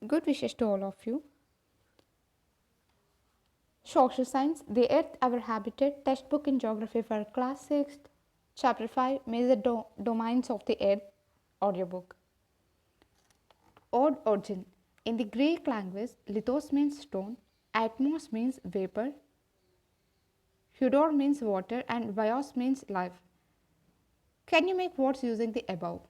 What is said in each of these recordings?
Good wishes to all of you. Social Science, The Earth, Our Habitat, textbook in Geography for Class 6th, Chapter 5, Major Domains of the Earth, audiobook. Odd origin. In the Greek language, lithos means stone, atmos means vapor, hudor means water, and bios means life. Can you make words using the above?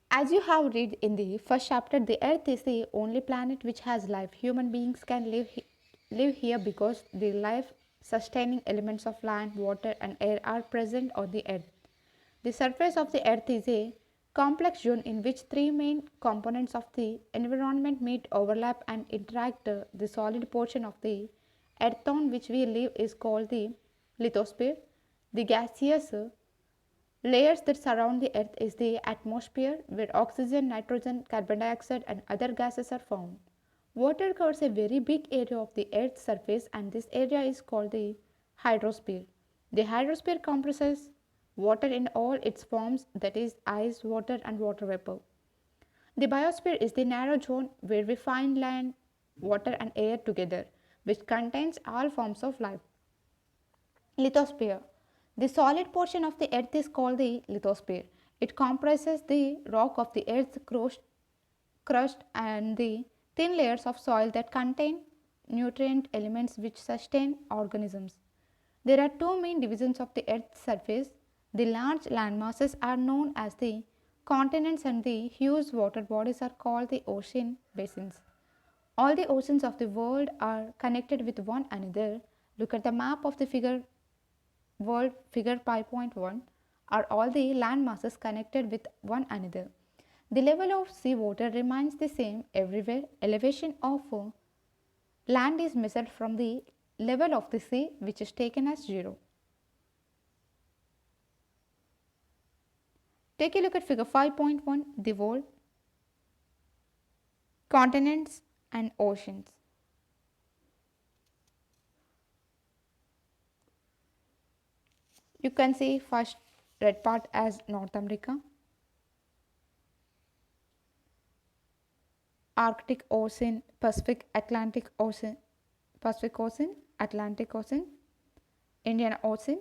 As you have read in the first chapter, the Earth is the only planet which has life. Human beings can live here because the life sustaining elements of land, water, and air are present on the Earth. The surface of the Earth is a complex zone in which three main components of the environment meet, overlap, and interact. The solid portion of the Earth on which we live is called the lithosphere. The gaseous layers that surround the earth is the atmosphere where oxygen, nitrogen, carbon dioxide and other gases are found. Water covers a very big area of the earth's surface and this area is called the hydrosphere. The hydrosphere comprises water in all its forms, that is ice, water and water vapor. The biosphere is the narrow zone where we find land, water and air together, which contains all forms of life. Lithosphere. The solid portion of the earth is called the lithosphere. It comprises the rock of the earth's crust and the thin layers of soil that contain nutrient elements which sustain organisms. There are two main divisions of the earth's surface. The large land masses are known as the continents and the huge water bodies are called the ocean basins. All the oceans of the world are connected with one another. Look at the map of the world figure 5.1 are all the land masses connected with one another. The level of sea water remains the same everywhere. Elevation of land is measured from the level of the sea which is taken as 0. Take a look at figure 5.1, the world, continents and oceans. You can see first red part as North America, Arctic Ocean, Pacific Ocean, Atlantic Ocean, Indian Ocean,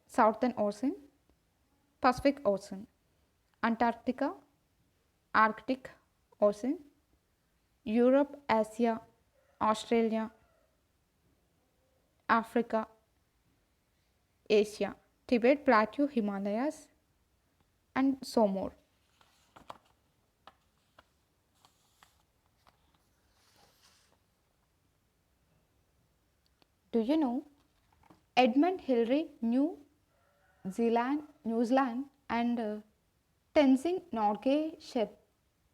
Southern Ocean, Pacific Ocean, Antarctica, Arctic Ocean, Europe, Asia, Australia, Africa, Asia, Tibet, Plateau, Himalayas, and so more. Do you know Edmund Hillary, New Zealand, and Tenzing Norgay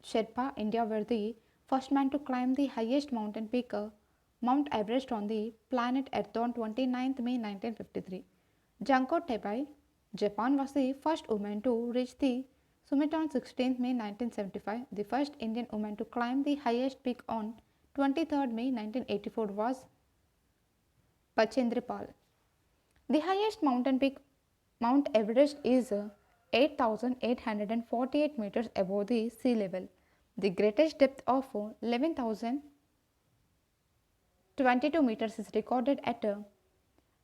Sherpa, India, were the first man to climb the highest mountain peak, Mount Everest, on the planet Earth on 29th May 1953. Junko Tepei, Japan, was the first woman to reach the summit on 16th May 1975. The first Indian woman to climb the highest peak on 23rd May 1984 was Bachendra Pal. The highest mountain peak, Mount Everest, is 8,848 meters above the sea level. The greatest depth of 11,022 meters is recorded at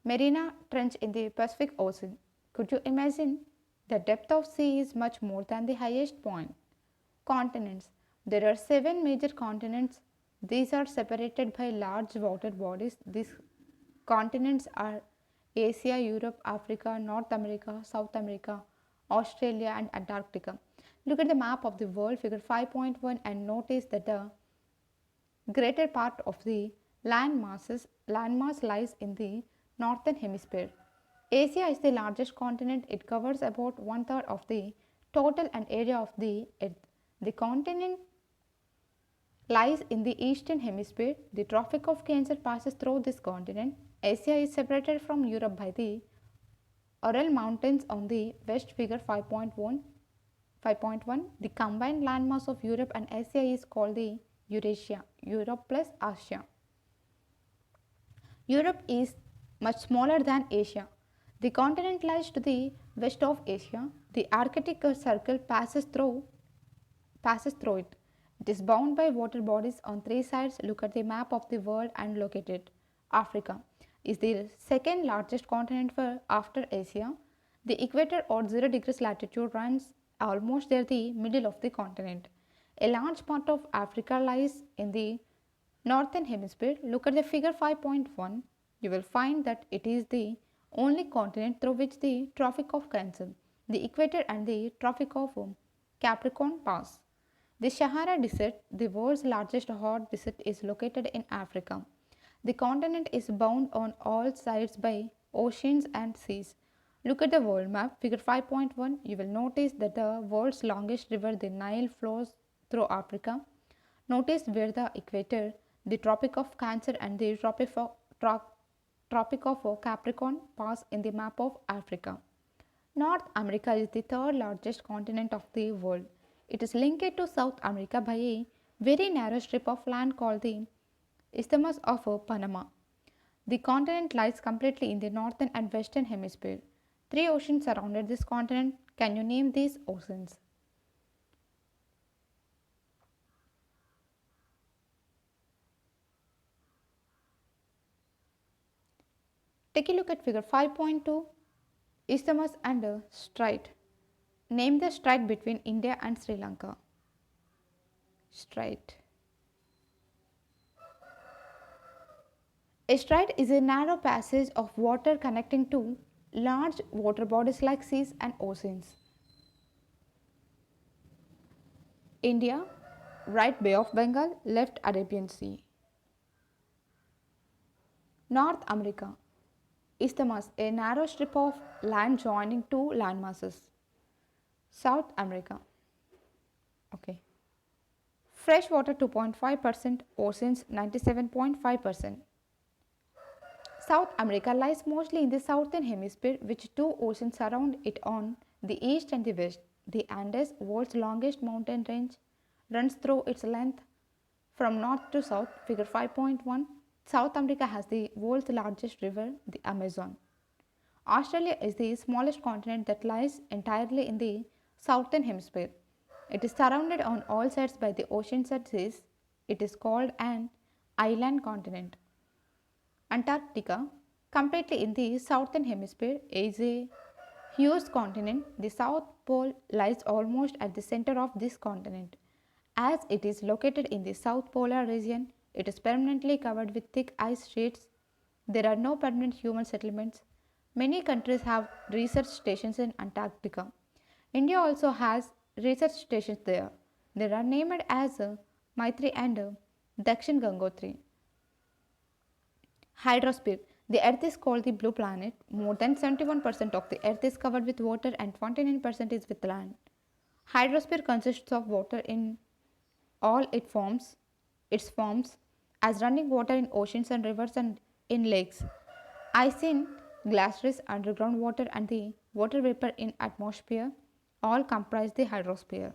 Mariana Trench in the Pacific Ocean. Could you imagine? The depth of sea is much more than the highest point. Continents. There are 7 major continents. These are separated by large water bodies. These continents are Asia, Europe, Africa, North America, South America, Australia and Antarctica. Look at the map of the world, figure 5.1, and notice that the greater part of the landmass lies in the northern hemisphere. Asia is the largest continent. It covers about one third of the total and area of the earth. The continent lies in the eastern hemisphere. The Tropic of Cancer passes through this continent. Asia is separated from Europe by the Ural Mountains on the west, figure 5.1. The combined landmass of Europe and Asia is called the Eurasia, Europe plus Asia. Europe is much smaller than Asia. The continent lies to the west of Asia. The Arctic Circle passes through passes through it. It is bound by water bodies on three sides. Look at the map of the world and locate it. Africa is the second largest continent after Asia. The equator or 0 degrees latitude runs almost near the middle of the continent. A large part of Africa lies in the northern hemisphere. Look at the figure 5.1. You will find that it is the only continent through which the Tropic of Cancer, the equator and the Tropic of Capricorn pass. The Sahara Desert, the world's largest hot desert, is located in Africa. The continent is bound on all sides by oceans and seas. Look at the world map, figure 5.1. You will notice that the world's longest river, the Nile, flows through Africa. Notice where the equator, the Tropic of Cancer, and the Tropic of Capricorn pass in the map of Africa. North America is the third largest continent of the world. It is linked to South America by a very narrow strip of land called the Isthmus of Panama. The continent lies completely in the northern and western hemisphere. Three oceans surrounded this continent. Can you name these oceans? Take a look at figure 5.2, Isthmus and Strait. Name the strait between India and Sri Lanka. Strait. A strait is a narrow passage of water connecting two large water bodies like seas and oceans. India, right Bay of Bengal, left Arabian Sea. North America, Isthmus, a narrow strip of land joining two landmasses. South America, okay. Freshwater 2.5%, oceans 97.5%. South America lies mostly in the southern hemisphere, which two oceans surround it on the east and the west. The Andes, world's longest mountain range, runs through its length from north to south, figure 5.1. South America has the world's largest river, the Amazon. Australia is the smallest continent that lies entirely in the southern hemisphere. It is surrounded on all sides by the oceans and seas. It is called an island continent. Antarctica, completely in the southern hemisphere, is a huge continent. The South Pole lies almost at the center of this continent. As it is located in the South Polar region, it is permanently covered with thick ice sheets. There are no permanent human settlements. Many countries have research stations in Antarctica. India also has research stations there. They are named as Maitri and Dakshin Gangotri. Hydrosphere. The Earth is called the blue planet. More than 71% of the Earth is covered with water and 29% is with land. Hydrosphere consists of water in all its forms as running water in oceans and rivers and in lakes. Ice in glaciers, underground water and the water vapor in atmosphere all comprise the hydrosphere.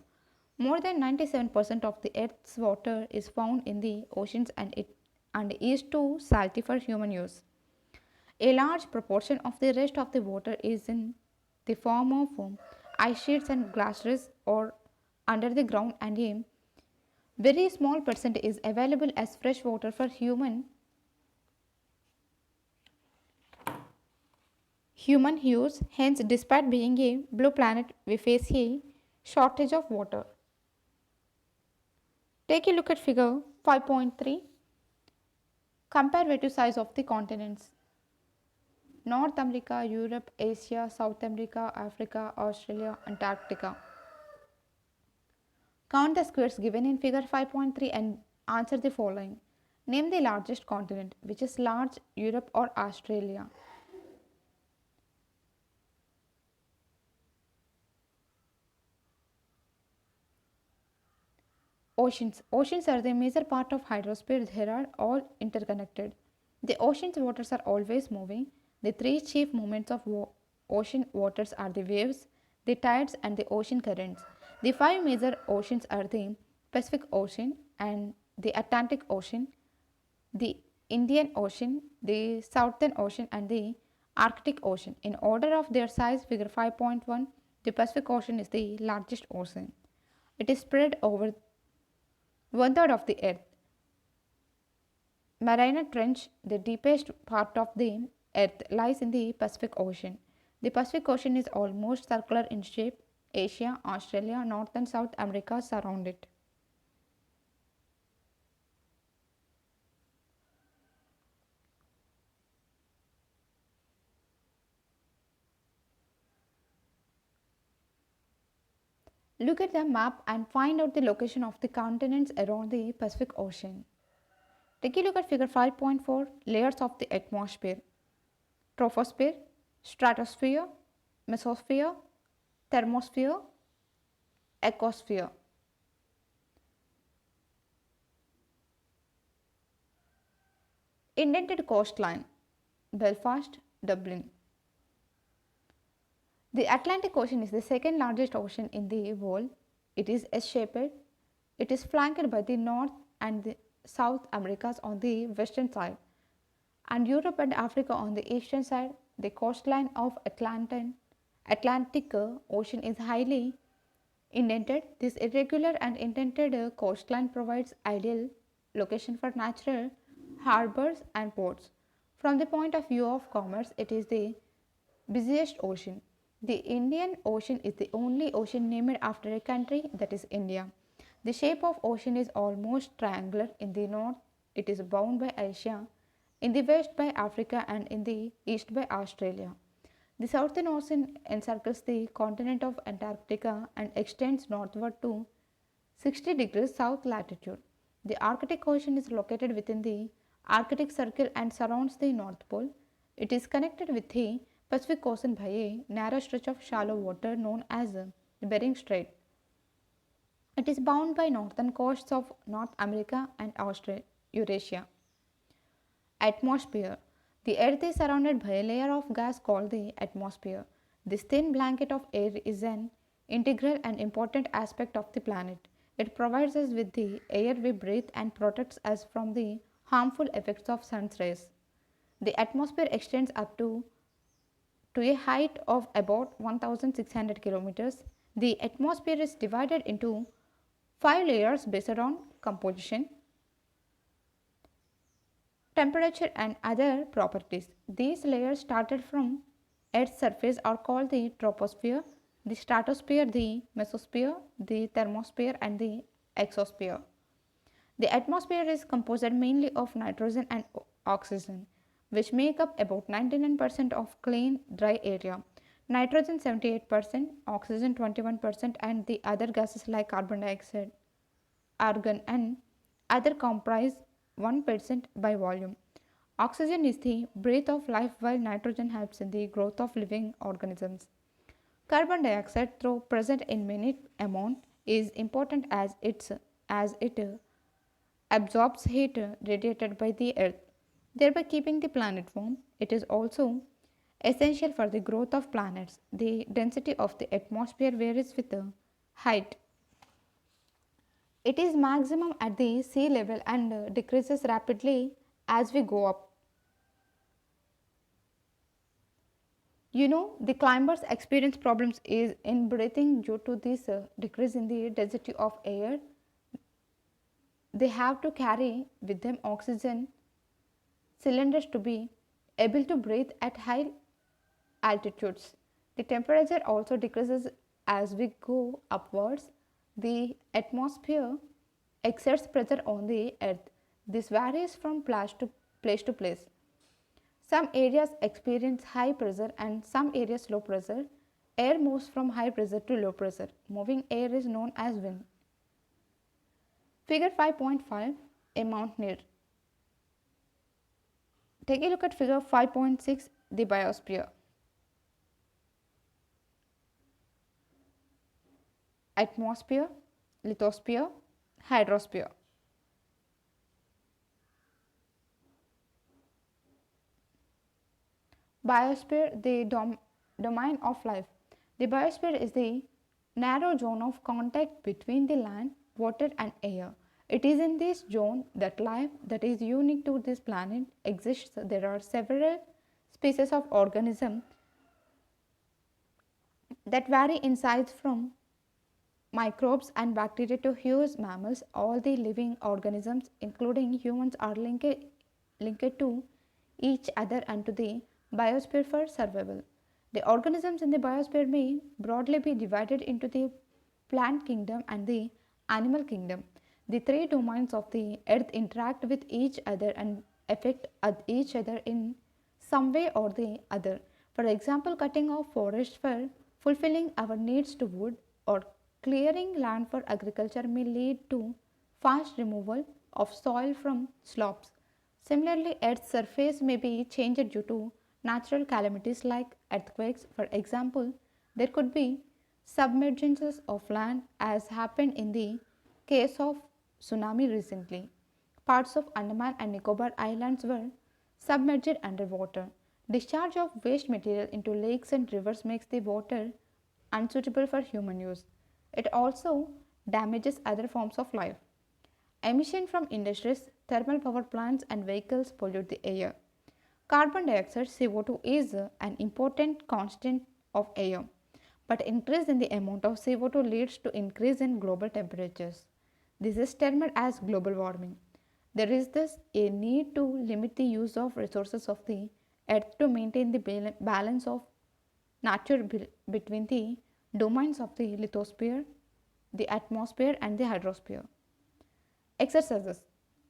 More than 97% of the Earth's water is found in the oceans and is too salty for human use. A large proportion of the rest of the water is in the form of ice sheets and glaciers or under the ground, and a very small percent is available as fresh water for human use. Hence, despite being a blue planet, we face a shortage of water. Take a look at figure 5.3. Comparative size of the continents. North America, Europe, Asia, South America, Africa, Australia, Antarctica. Count the squares given in figure 5.3 and answer the following. Name the largest continent, which is large, Europe or Australia. Oceans. Oceans are the major part of hydrosphere. They are all interconnected. The ocean's waters are always moving. The three chief movements of ocean waters are the waves, the tides, and the ocean currents. The five major oceans are the Pacific Ocean and the Atlantic Ocean, the Indian Ocean, the Southern Ocean, and the Arctic Ocean. In order of their size, figure 5.1, the Pacific Ocean is the largest ocean. It is spread over one third of the Earth. Mariana Trench, the deepest part of the Earth, lies in the Pacific Ocean. The Pacific Ocean is almost circular in shape. Asia, Australia, North and South America surround it. Look at the map and find out the location of the continents around the Pacific Ocean. Take a look at figure 5.4, layers of the atmosphere: troposphere, stratosphere, mesosphere, thermosphere, ecosphere. Indented coastline: Belfast, Dublin. The Atlantic Ocean is the second largest ocean in the world. It is S-shaped. It is flanked by the North and the South Americas on the western side and Europe and Africa on the eastern side. The coastline of Atlantic Ocean is highly indented. This irregular and indented coastline provides ideal location for natural harbors and ports. From the point of view of commerce, it is the busiest ocean. The Indian Ocean is the only ocean named after a country, that is India. The shape of ocean is almost triangular. In the north, it is bound by Asia, in the west by Africa, and in the east by Australia. The Southern Ocean encircles the continent of Antarctica and extends northward to 60 degrees south latitude. The Arctic Ocean is located within the Arctic Circle and surrounds the North Pole. It is connected with the Pacific Ocean by a narrow stretch of shallow water known as Bering Strait. It is bound by northern coasts of North America and Eurasia. Atmosphere: the Earth is surrounded by a layer of gas called the atmosphere. This thin blanket of air is an integral and important aspect of the planet. It provides us with the air we breathe and protects us from the harmful effects of sun's rays. The atmosphere extends up to a height of about 1600 kilometers. The atmosphere is divided into five layers based on composition, temperature, and other properties. These layers started from Earth's surface are called the troposphere, the stratosphere, the mesosphere, the thermosphere, and the exosphere. The atmosphere is composed mainly of nitrogen and oxygen, which make up about 99% of clean dry area. Nitrogen 78%, oxygen 21%, and the other gases like carbon dioxide, argon, and other comprise 1% by volume. Oxygen is the breath of life while nitrogen helps in the growth of living organisms. Carbon dioxide, though present in many amount, is important as it absorbs heat radiated by the earth, thereby keeping the planet warm. It is also essential for the growth of planets. The density of the atmosphere varies with the height. It is maximum at the sea level and decreases rapidly as we go up. The climbers experience problems is in breathing due to this decrease in the density of air. They have to carry with them oxygen cylinders to be able to breathe at high altitudes. The temperature also decreases as we go upwards. The atmosphere exerts pressure on the earth. This varies from place to place. Some areas experience high pressure and some areas low pressure. Air moves from high pressure to low pressure. Moving air is known as wind. Figure 5.5, a mountaineer. Take a look at figure 5.6, the biosphere. Atmosphere, lithosphere, hydrosphere. Biosphere, the domain of life. The biosphere is the narrow zone of contact between the land, water, and air. It is in this zone that life that is unique to this planet exists. There are several species of organisms that vary in size from microbes and bacteria to huge mammals, all the living organisms, including humans, are linked to each other and to the biosphere for survival. The organisms in the biosphere may broadly be divided into the plant kingdom and the animal kingdom. The three domains of the earth interact with each other and affect each other in some way or the other. For example, cutting off forests for fulfilling our needs to wood or clearing land for agriculture may lead to fast removal of soil from slopes. Similarly, Earth's surface may be changed due to natural calamities like earthquakes. For example, there could be submergences of land as happened in the case of tsunami recently. Parts of Andaman and Nicobar Islands were submerged underwater. Discharge of waste material into lakes and rivers makes the water unsuitable for human use. It also damages other forms of life. Emission from industries, thermal power plants, and vehicles pollute the air. Carbon dioxide CO2 is an important constant of air, but increase in the amount of CO2 leads to increase in global temperatures. This is termed as global warming. There is thus a need to limit the use of resources of the earth to maintain the balance of nature between the domains of the lithosphere, the atmosphere, and the hydrosphere. Exercises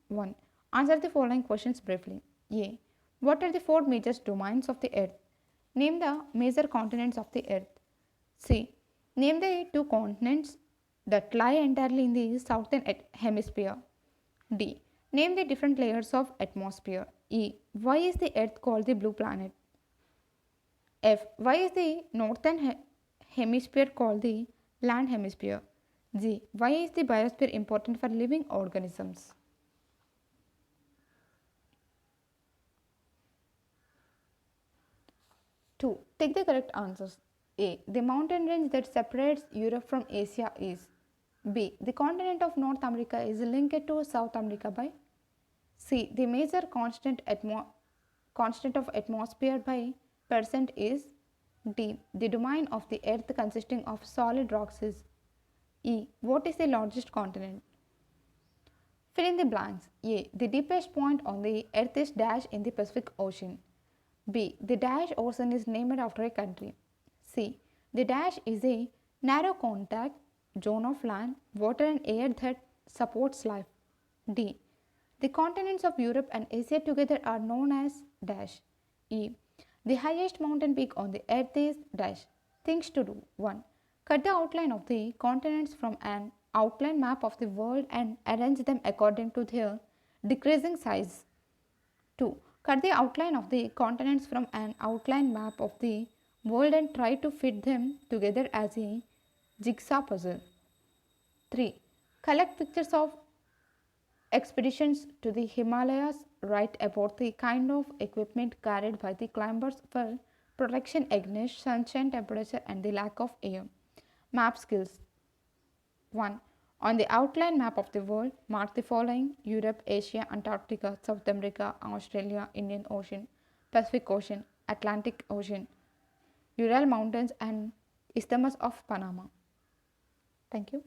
1. Answer the following questions briefly. A. What are the four major domains of the earth? Name the major continents of the earth. C. Name the two continents that lie entirely in the southern hemisphere. D. Name the different layers of atmosphere. E. Why is the earth called the blue planet? F. Why is the northern hemisphere called the land hemisphere? G. Why is the biosphere important for living organisms? 2. Take the correct answers. A. The mountain range that separates Europe from Asia is. B. The continent of North America is linked to South America by. C. The major constant of atmosphere by percent is. D. The domain of the earth consisting of solid rocks is. E. What is the largest continent? Fill in the blanks. A. The deepest point on the earth is dash in the Pacific Ocean. B. The dash ocean is named after a country. C. The dash is a narrow contact zone of land, water, and air that supports life. D. The continents of Europe and Asia together are known as dash. E. The highest mountain peak on the earth is dash. Things to do. 1. Cut the outline of the continents from an outline map of the world and arrange them according to their decreasing size. 2. Cut the outline of the continents from an outline map of the world and try to fit them together as a jigsaw puzzle. 3. Collect pictures of expeditions to the Himalayas. Write about the kind of equipment carried by the climbers for protection against sunshine, temperature, and the lack of air. Map skills. 1. On the outline map of the world, mark the following: Europe, Asia, Antarctica, South America, Australia, Indian Ocean, Pacific Ocean, Atlantic Ocean, Ural Mountains, and Isthmus of Panama. Thank you.